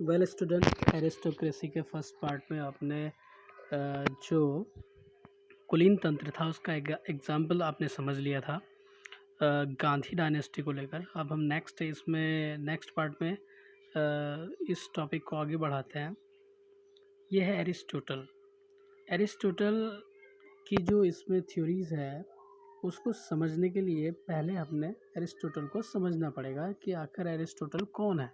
Well student, aristocracy के first part में आपने जो कुलीन तंत्र था उसका एग्जाम्पल आपने समझ लिया था गांधी डायनेस्टी को लेकर। अब हम नेक्स्ट पार्ट में इस टॉपिक को आगे बढ़ाते हैं। ये है एरिस्टोटल। एरिस्टोटल की जो इसमें थ्योरीज है उसको समझने के लिए पहले हमने एरिस्टोटल को समझना पड़ेगा कि आखिर एरिस्टोटल कौन है।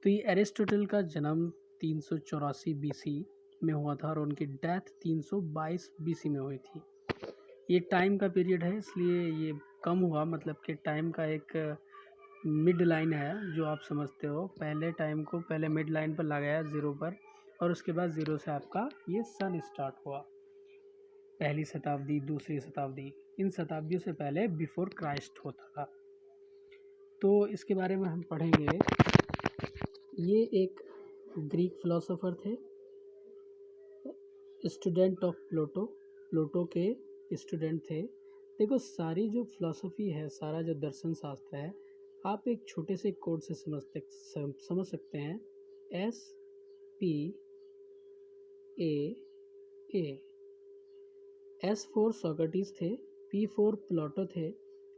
तो ये एरिस्टोटल का जन्म 384 बीसी में हुआ था और उनकी डेथ 322 बीसी में हुई थी। ये टाइम का पीरियड है इसलिए ये कम हुआ, मतलब कि टाइम का एक मिड लाइन है जो आप समझते हो। पहले टाइम को पहले मिड लाइन पर लगाया ज़ीरो पर और उसके बाद ज़ीरो से आपका ये सन स्टार्ट हुआ। पहली शताब्दी, दूसरी शताब्दी, इन शताब्दियों से पहले बिफोर क्राइस्ट होता था। तो इसके बारे में हम पढ़ेंगे। ये एक ग्रीक फिलोसोफर थे, स्टूडेंट ऑफ प्लूटो के स्टूडेंट थे। देखो, सारी जो फिलॉसफी है, सारा जो दर्शन शास्त्र है, आप एक छोटे से कोड से समझ सकते हैं। SPAA। S फॉर सोक्रेटिस थे, P फॉर प्लूटो थे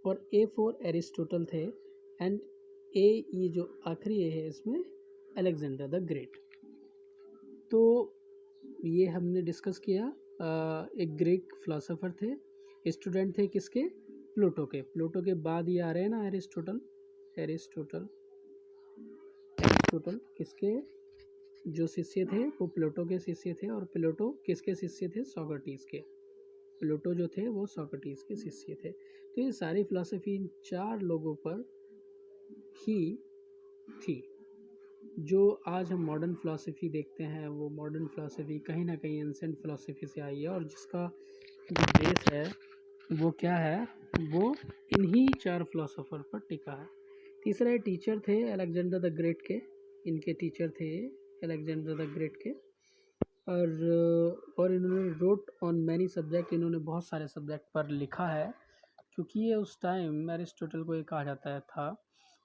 और A फॉर एरिस्टोटल थे एंड A ये जो आखिरी A है इसमें अलेक्जेंडर द ग्रेट। तो ये हमने डिस्कस किया। एक ग्रीक फिलोसोफर थे, स्टूडेंट थे किसके? प्लूटो के। प्लूटो के बाद ये आ रहे हैं ना एरिस्टोटल किसके जो शिष्य थे वो प्लूटो के शिष्य थे और प्लूटो किसके शिष्य थे? सोक्रेटिस के। प्लूटो जो थे वो सोक्रेटिस के शिष्य थे। तो ये सारी फिलॉसफी इन चार लोगों पर ही थी। जो आज हम मॉडर्न फ़िलासफ़ी देखते हैं वो मॉडर्न फ़िलासफ़ी कहीं ना कहीं एंसेंट फ़िलासफ़ी से आई है और जिसका जो बेस है वो क्या है? वो इन्हीं चार फिलोसोफर पर टिका है। तीसरा टीचर थे अलेक्जेंडर द ग्रेट के। इनके टीचर थे अलेक्जेंडर द ग्रेट के और इन्होंने रोट ऑन मैनी सब्जेक्ट, इन्होंने बहुत सारे सब्जेक्ट पर लिखा है। क्योंकि ये उस टाइम एरिस्टोटल को ये कहा जाता था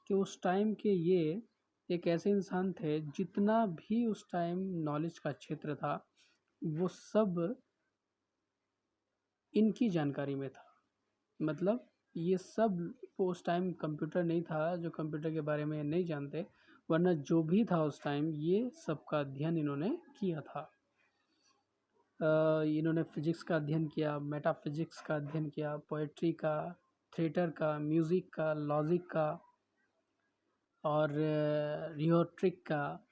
कि उस टाइम के ये एक ऐसे इंसान थे जितना भी उस टाइम नॉलेज का क्षेत्र था वो सब इनकी जानकारी में था। मतलब ये सब उस टाइम कंप्यूटर नहीं था, जो कंप्यूटर के बारे में नहीं जानते, वरना जो भी था उस टाइम ये सब का अध्ययन इन्होंने किया था। इन्होंने फिजिक्स का अध्ययन किया, मेटाफिजिक्स का अध्ययन किया, पोएट्री का, थिएटर का, म्यूज़िक का, लॉजिक का और रियोट्रिक का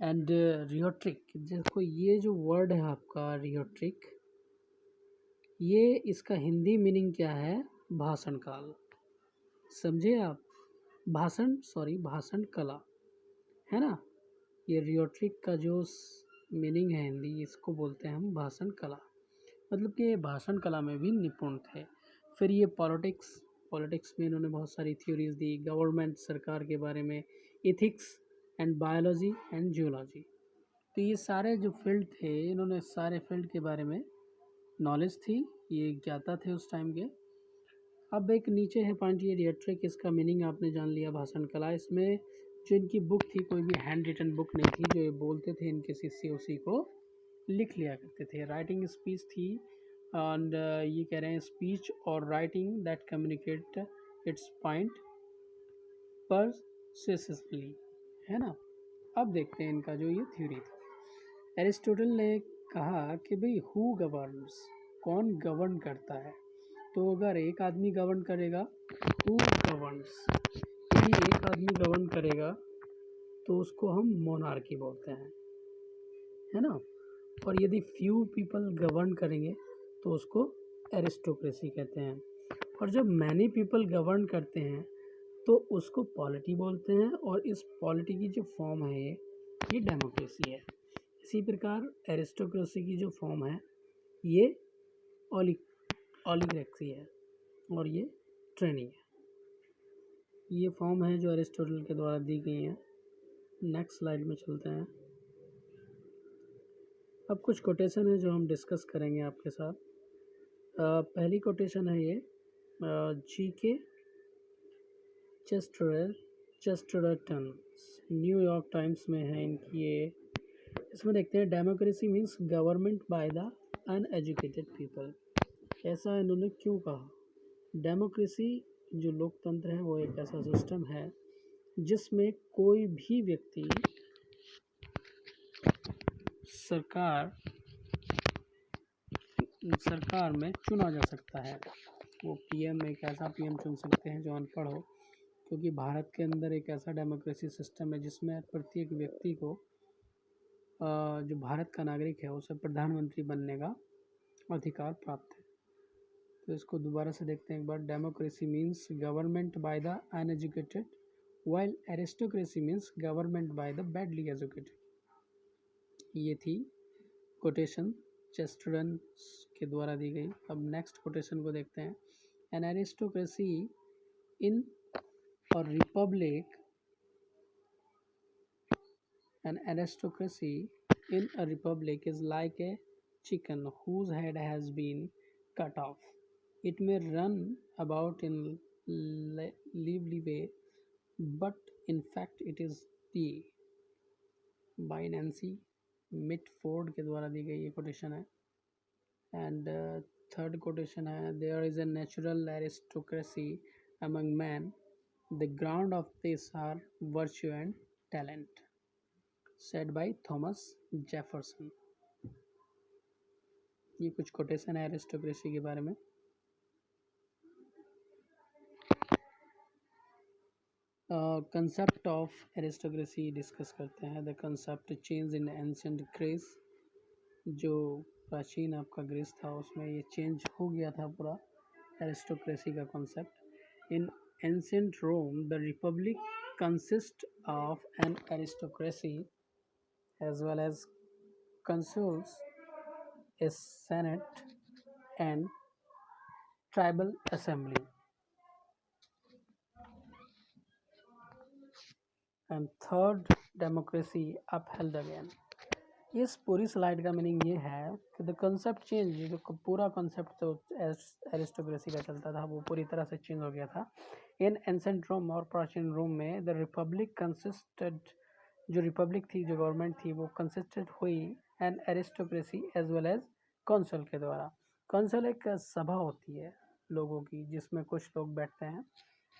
एंड रियोट्रिक। देखो ये जो वर्ड है आपका रियोट्रिक, ये इसका हिंदी मीनिंग क्या है? भाषण काल। समझे आप? भाषण कला है ना। ये रियोट्रिक का जो मीनिंग है हिंदी, इसको बोलते हैं हम भाषण कला। मतलब कि ये भाषण कला में भी निपुण थे। फिर ये पॉलिटिक्स में इन्होंने बहुत सारी थ्योरीज दी, गवर्नमेंट, सरकार के बारे में, ethics and biology and geology. तो ये सारे जो फील्ड थे, इन्होंने सारे फील्ड के बारे में नॉलेज थी, ये ज्ञाता थे उस टाइम के। अब एक नीचे है पॉइंट, ये रियोट्रिक, इसका मीनिंग आपने जान लिया, भाषण कला। इसमें जो इनकी बुक थी, कोई भी हैंड रिटन बुक नहीं थी, जो ये बोलते थे इनके शिष्य उसी को लिख लिया करते थे। राइटिंग स्पीच थी एंड ये कह रहे हैं स्पीच और writing that communicate its point persuasively, है ना। अब देखते हैं इनका जो ये थ्योरी थी। एरिस्टोटल ने कहा कि भाई हु गवर्न्स, कौन गवर्न करता है? तो अगर एक आदमी गवर्न करेगा, हु गवर्न्स, यदि एक आदमी गवर्न करेगा तो उसको हम मोनार्की बोलते हैं, है ना। और यदि फ्यू पीपल गवर्न करेंगे तो उसको एरिस्टोक्रेसी कहते हैं। और जब मैनी पीपल गवर्न करते हैं तो उसको पॉलिटी बोलते हैं और इस पॉलिटी की जो फॉर्म है ये डेमोक्रेसी है। इसी प्रकार एरिस्टोक्रेसी की जो फॉर्म है ये ओलिगार्की है और ये ट्रेनिंग है। ये फॉर्म है जो एरिस्टोटल के द्वारा दी गई है। नेक्स्ट स्लाइड में चलते हैं। अब कुछ कोटेशन है जो हम डिस्कस करेंगे आपके साथ। पहली कोटेशन है ये, जी के चेस्टरवेल चेस्टरटन, न्यूयॉर्क टाइम्स में है इनकी ये। इसमें देखते हैं democracy means government by the uneducated people. ऐसा इन्होंने क्यों कहा? डेमोक्रेसी जो लोकतंत्र है वो एक ऐसा सिस्टम है जिसमें कोई भी व्यक्ति सरकार में चुना जा सकता है। वो पीएम, एक ऐसा पीएम चुन सकते हैं जो अनपढ़ हो, क्योंकि भारत के अंदर एक ऐसा डेमोक्रेसी सिस्टम है जिसमें प्रत्येक व्यक्ति को जो भारत का नागरिक है उसे प्रधानमंत्री बनने का अधिकार प्राप्त है। तो इसको दोबारा से देखते हैं एक बार। Democracy means government by the uneducated while aristocracy means government by the badly educated. ये थी कोटेशन चेस्टरटन के द्वारा दी गई। अब नेक्स्ट कोटेशन को देखते हैं। एन एरिस्टोक्रेसी इन और Republic, an aristocracy in a republic is like a chicken whose head has been cut off. It may run about in lively way, but in fact it is the by Nancy Mitford के द्वारा दी गई ये quotation है। And third quotation है, there is a natural aristocracy among men, the ground of this are virtue and talent, said by Thomas Jefferson. ये कुछ quotation है aristocracy के बारे में। कंसेप्ट ऑफ एरिस्टोक्रेसी डिस्कस करते हैं। The concept change in ancient Greece, जो प्राचीन आपका ग्रीस था उसमें ये चेंज हो गया था पूरा एरिस्टोक्रेसी का concept. In ancient Rome the republic consist of an aristocracy as well as consuls, a senate and tribal assembly. And third, democracy upheld again. इस पूरी स्लाइड का मीनिंग ये है कि द कंसेप्ट चेंज, जो पूरा कंसेप्ट जो एरिस्टोक्रेसी का चलता था वो पूरी तरह से चेंज हो गया था। इन एंसेंट रोम, और प्राचीन रोम में, द रिपब्लिक कंसिस्टेड, जो रिपब्लिक थी, जो गवर्नमेंट थी, वो कंसिस्टेड हुई an aristocracy as well as council के द्वारा। कौंसल एक सभा होती है लोगों की जिसमें कुछ लोग बैठते हैं।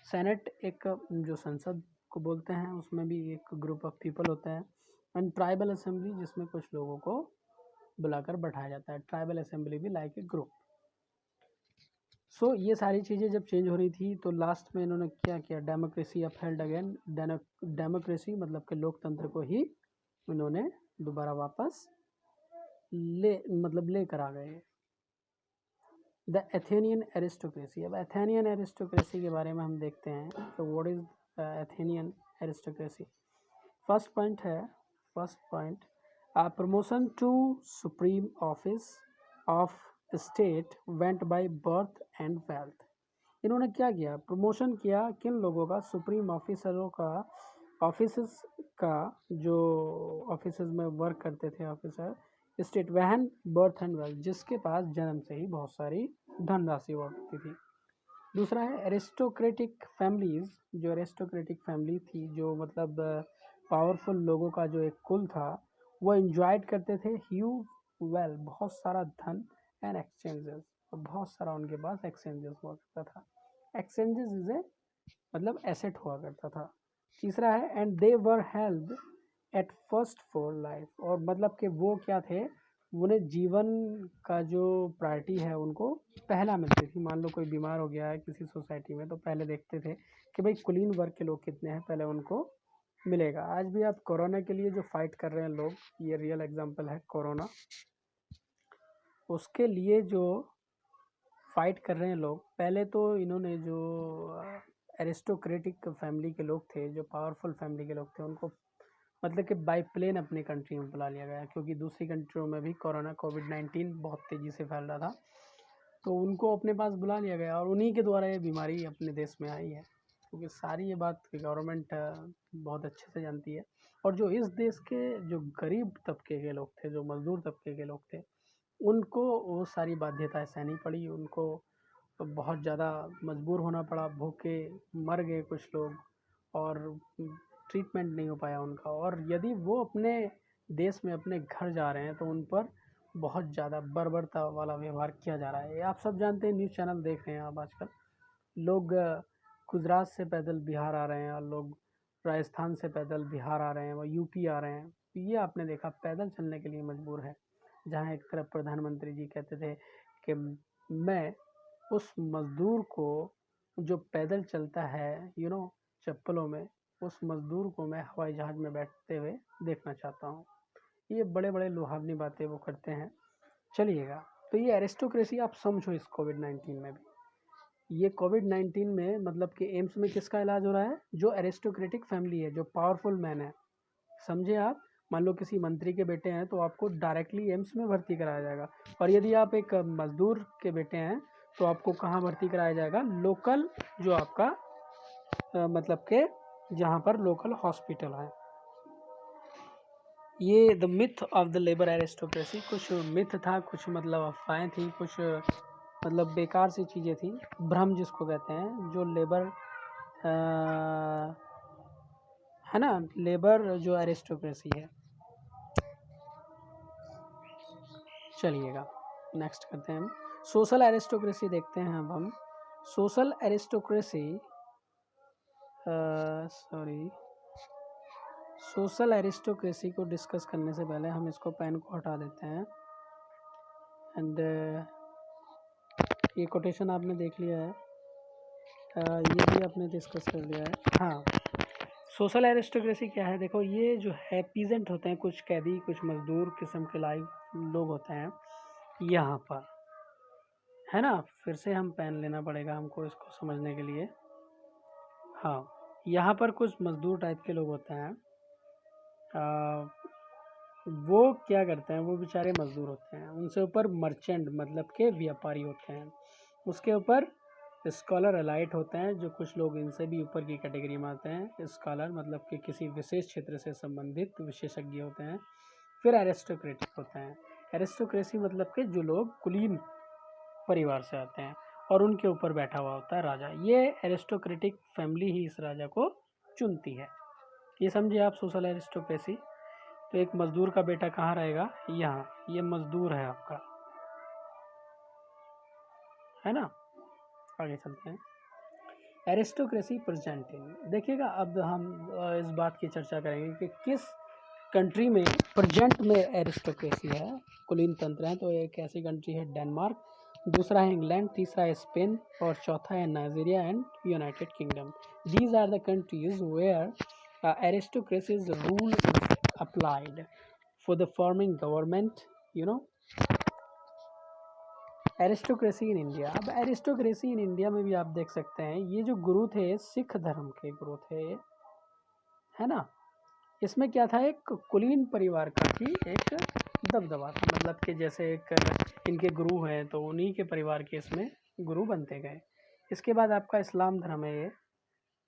सेनेट एक जो संसद को बोलते हैं उसमें भी एक ग्रुप ऑफ पीपल होते हैं। एंड ट्राइबल असेंबली जिसमें कुछ लोगों को बुलाकर बैठाया जाता है। ट्राइबल असेंबली भी लाइक ए ग्रुप। सो ये सारी चीज़ें जब चेंज हो रही थी तो लास्ट में इन्होंने क्या किया? Democracy upheld again. डेमोक्रेसी मतलब कि लोकतंत्र को ही इन्होंने दोबारा वापस लेकर आ गए। The Athenian aristocracy. अब एथेनियन एरिस्टोक्रेसी के बारे में हम देखते हैं तो what is Athenian aristocracy. First point promotion to supreme office of state went by birth and wealth. इन्होंने क्या किया? प्रमोशन किया किन लोगों का? सुप्रीम ऑफिसरों का, ऑफिसर्स का, जो ऑफिसर्स में वर्क करते थे ऑफिसर। स्टेट वहन बर्थ एंड वेल्थ, जिसके पास जन्म से ही बहुत सारी धनराशि हुआ करती थी। दूसरा है एरिस्टोक्रेटिक फैमिलीज। जो एरिस्टोक्रेटिक फैमिली थी, जो मतलब पावरफुल लोगों का जो एक कुल था, वो इंजॉयड करते थे ह्यूज वेल, बहुत सारा धन, एंड एक्सचेंजेस, और बहुत सारा उनके पास एक्सचेंजेस हुआ करता था। एक्सचेंजेस इज ए मतलब एसेट हुआ करता था। तीसरा है and they were held at first for life, और मतलब कि वो क्या थे, उन्हें जीवन का जो प्रायोरिटी है उनको पहला मिलती थी। मान लो कोई बीमार हो गया है किसी सोसाइटी में तो पहले देखते थे कि भाई कुलीन वर्ग के लोग कितने हैं, पहले उनको मिलेगा। आज भी आप कोरोना के लिए जो फाइट कर रहे हैं लोग, ये रियल एग्जांपल है कोरोना, उसके लिए जो फाइट कर रहे हैं लोग, पहले तो इन्होंने जो एरिस्टोक्रेटिक फैमिली के लोग थे, जो पावरफुल फैमिली के लोग थे, उनको मतलब कि बाई प्लेन अपनी कंट्री में बुला लिया गया, क्योंकि दूसरी कंट्रियों में भी कोरोना कोविड-19 बहुत तेज़ी से फैल रहा था, तो उनको अपने पास बुला लिया गया और उन्हीं के द्वारा ये बीमारी अपने देश में आई है। क्योंकि सारी ये बात गवर्नमेंट बहुत अच्छे से जानती है। और जो इस देश के जो गरीब तबके के लोग थे, जो मज़दूर तबके के लोग थे, उनको वो सारी बाध्यताएं सहनी पड़ी। उनको बहुत ज़्यादा मजबूर होना पड़ा, भूखे मर गए कुछ लोग, और ट्रीटमेंट नहीं हो पाया उनका, और यदि वो अपने देश में अपने घर जा रहे हैं तो उन पर बहुत ज़्यादा बर्बरता वाला व्यवहार किया जा रहा है। ये आप सब जानते हैं, न्यूज़ चैनल देख रहे हैं आप आजकल। लोग गुजरात से पैदल बिहार आ रहे हैं, और लोग राजस्थान से पैदल बिहार आ रहे हैं, वो यूपी आ रहे हैं। तो ये आपने देखा पैदल चलने के लिए मजबूर है। जहाँ एक तरफ प्रधानमंत्री जी कहते थे कि मैं उस मजदूर को जो पैदल चलता है चप्पलों में, उस मजदूर को मैं हवाई जहाज में बैठते हुए देखना चाहता हूँ। ये बड़े बड़े लुभावनी बातें वो करते हैं। चलिएगा, तो ये एरिस्टोक्रेसी आप समझो इस कोविड-19 में भी। ये कोविड-19 में मतलब कि एम्स में किसका इलाज हो रहा है? जो एरिस्टोक्रेटिक फैमिली है, जो पावरफुल मैन है। समझे आप? मान लो किसी मंत्री के बेटे हैं तो आपको डायरेक्टली एम्स में भर्ती कराया जाएगा, और यदि आप एक मजदूर के बेटे हैं तो आपको कहाँ भर्ती कराया जाएगा? लोकल जो आपका मतलब के जहाँ पर लोकल हॉस्पिटल है। ये the myth of the labour aristocracy, कुछ मिथ था, कुछ मतलब अफवाहें थी, कुछ मतलब बेकार सी चीज़ें थी, भ्रम जिसको कहते हैं, जो लेबर है ना, लेबर जो एरिस्टोक्रेसी है। चलिएगा, नेक्स्ट करते हैं हम सोशल एरिस्टोक्रेसी देखते हैं। अब हम सोशल एरिस्टोक्रेसी सोशल एरिस्टोक्रेसी को डिस्कस करने से पहले हम इसको पेन को हटा देते हैं। एंड ये कोटेशन आपने देख लिया है, ये भी आपने डिस्कस कर लिया है। हाँ, सोशल एरिस्टोक्रेसी क्या है? देखो, ये जो है पीजेंट होते हैं, कुछ कैदी, कुछ मजदूर किस्म के लाइव लोग होते हैं यहाँ पर, है ना। फिर से हम पेन लेना पड़ेगा हमको इसको समझने के लिए। हाँ, यहाँ पर कुछ मजदूर टाइप के लोग होते हैं। वो क्या करते हैं? वो बेचारे मजदूर होते हैं, उनसे ऊपर मर्चेंट मतलब के व्यापारी होते हैं, उसके ऊपर स्कॉलर एलाइट होते हैं, जो कुछ लोग इनसे भी ऊपर की कैटेगरी में आते हैं। स्कॉलर मतलब कि किसी विशेष क्षेत्र से संबंधित विशेषज्ञ होते हैं। फिर एरिस्टोक्रेटिक होते हैं। एरिस्टोक्रेसी मतलब कि जो लोग कुलीन परिवार से आते हैं और उनके ऊपर बैठा हुआ होता है राजा। ये एरिस्टोक्रेटिक फैमिली ही इस राजा को चुनती है। ये समझिए आप सोशल एरिस्टोक्रेसी। तो एक मजदूर का बेटा कहाँ रहेगा? यहाँ, ये मजदूर है आपका, है ना। आगे चलते हैं। एरिस्टोक्रेसी प्रेजेंटिंग, देखिएगा अब हम इस बात की चर्चा करेंगे कि किस कंट्री में प्रेजेंट में एरिस्टोक्रेसी है, कुलीन तंत्र है। तो एक ऐसी कंट्री है डेनमार्क, दूसरा है इंग्लैंड, तीसरा है स्पेन, और चौथा है Nigeria and United Kingdom. These are the countries where aristocracies rule applied for the forming government, aristocracy in India. अब एरिस्टोक्रेसी इन इंडिया में भी आप देख सकते हैं, ये जो गुरु थे सिख धर्म के गुरु थे, है ना। इसमें क्या था? एक कुलीन परिवार का ही एक दबदबा था, मतलब कि जैसे एक इनके गुरु हैं तो उन्हीं के परिवार के इसमें गुरु बनते गए। इसके बाद आपका इस्लाम धर्म है ये,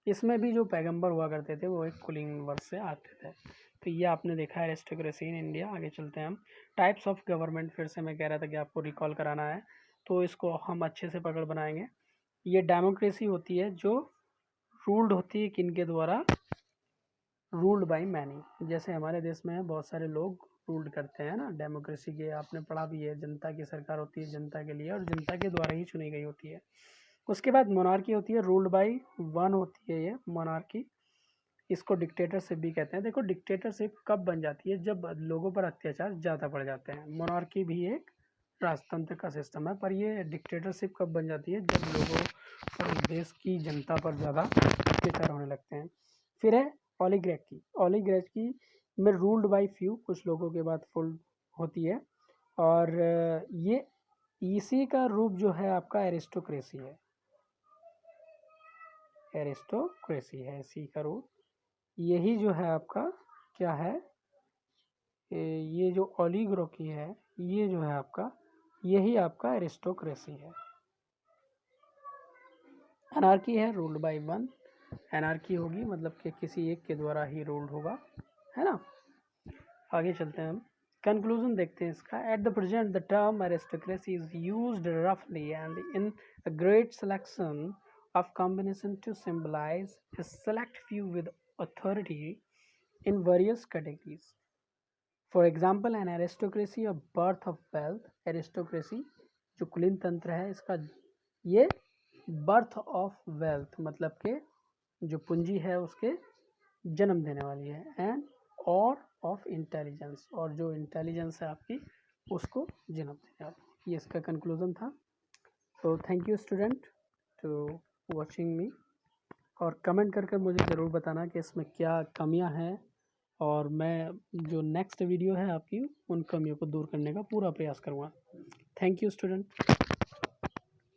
इसमें भी जो पैगंबर हुआ करते थे वो एक कुलीन वर्ष से आते थे। तो ये आपने देखा है एरिस्टोक्रेसी इन इंडिया। आगे चलते हैं हम। टाइप्स ऑफ गवर्नमेंट, फिर से मैं कह रहा था कि आपको रिकॉल कराना है, तो इसको हम अच्छे से पकड़ बनाएंगे। ये डेमोक्रेसी होती है जो रूल्ड होती है किनके द्वारा? Ruled by many. जैसे हमारे देश में बहुत सारे लोग रूल्ड करते हैं ना, डेमोक्रेसी के आपने पढ़ा भी है, जनता की सरकार होती है जनता के लिए, और जनता के द्वारा ही चुनी गई होती है। उसके बाद मोनार्की होती है, रूल्ड बाय वन होती है ये मोनार्की। इसको डिक्टेटरशिप भी कहते हैं। देखो, डिक्टेटरशिप कब बन जाती है? जब लोगों पर अत्याचार ज़्यादा बढ़ जाते हैं। मोनार्की भी एक राजतंत्र का सिस्टम है, पर ये डिक्टेटरशिप कब बन जाती है? जब लोगों पर, देश की जनता पर ज़्यादा अत्याचार होने लगते हैं। फिर है ओलिगार्की। ओलिगार्की में रूल्ड बाय फ्यू, कुछ लोगों के बाद फुल होती है, और ये इसी का रूप जो है आपका एरिस्टोक्रेसी है। एरिस्टोक्रेसी है इसी का रूप। यही जो है आपका क्या है? ये जो ओलिगार्की है, ये जो है आपका, यही आपका एरिस्टोक्रेसी है। एनार्की है रूल्ड बाय वन। एनार्की होगी मतलब कि किसी एक के द्वारा ही रूल्ड होगा, है ना। आगे चलते हैं हम, कंक्लूजन देखते हैं इसका। At the present the term aristocracy is used रफली and in a great selection of combination to symbolize a select few with authority in various categories. For example, an aristocracy of birth of wealth. Aristocracy जो कुलीन तंत्र है इसका ये birth of wealth मतलब के जो पूंजी है उसके जन्म देने वाली है, एंड और ऑफ इंटेलिजेंस, और जो इंटेलिजेंस है आपकी उसको जन्म देने वाली। ये इसका कंक्लूजन था। तो thank you student to watching me, और कमेंट करके मुझे ज़रूर बताना कि इसमें क्या कमियां हैं, और मैं जो नेक्स्ट वीडियो है आपकी उन कमियों को दूर करने का पूरा प्रयास करूँगा। Thank you student.